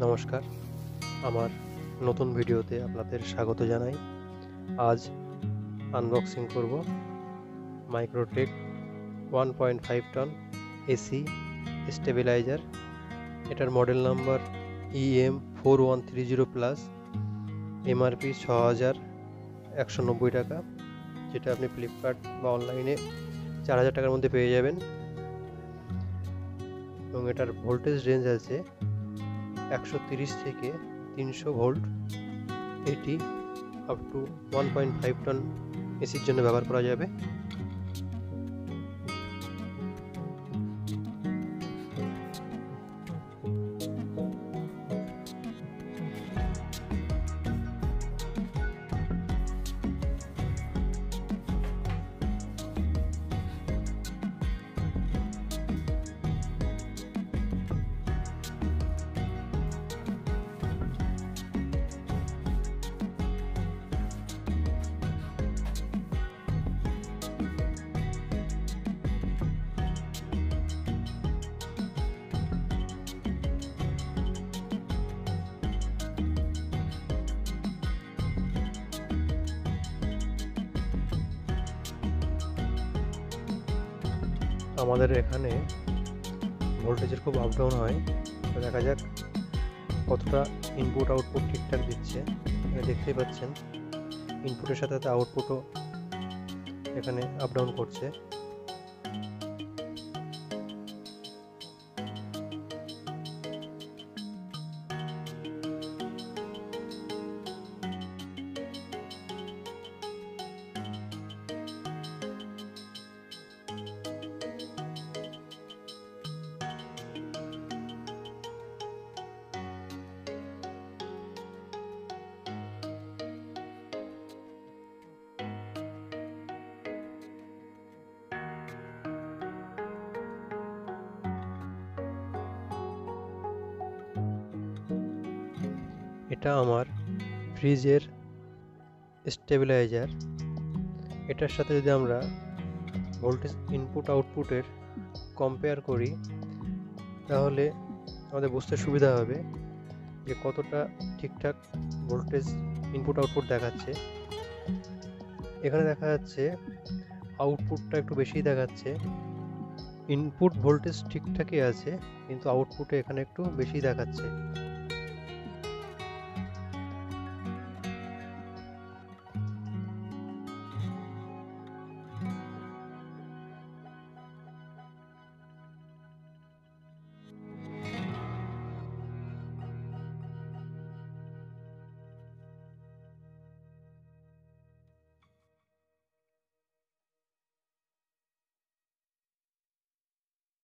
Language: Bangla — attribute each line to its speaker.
Speaker 1: নমস্কার, আমার নতুন ভিডিওতে আপনাদের স্বাগত জানাই। আজ আনবক্সিং করব মাইক্রোটেক 1.5 টন এসি স্টেবিলাইজার। এটার মডেল নাম্বার EM4130+, এমআরপি 6190 টাকা, যেটা আপনি ফ্লিপকার্ট বা অনলাইনে 4000 টাকার মধ্যে পেয়ে যাবেন। এবং এটার ভোল্টেজ রেঞ্জ আছে 130 থেকে 300 ভোল্ট। এটি আপ টু 1.5 টন এসির জন্য ব্যবহার করা যাবে। আমাদের এখানে ভোল্টেজের খুব আপ ডাউন হয়, তো দেখা যাক কতটা ইনপুট আউটপুট ঠিকঠাক দিচ্ছে। এখানে দেখতেই পাচ্ছেন ইনপুটের সাথে সাথে আউটপুটও এখানে আপ ডাউন করছে। এটা আমার ফ্রিজের স্টেবিলাইজার। এটার সাথে যদি আমরা ভোল্টেজ ইনপুট আউটপুটের কম্পেয়ার করি, তাহলে আমাদের বুঝতে সুবিধা হবে যে কতটা ঠিকঠাক ভোল্টেজ ইনপুট আউটপুট দেখাচ্ছে। এখানে দেখা যাচ্ছে আউটপুটটা একটু বেশি দেখাচ্ছে। ইনপুট ভোল্টেজ ঠিকঠাকই আছে, কিন্তু আউটপুটে এখানে একটু বেশি দেখাচ্ছে।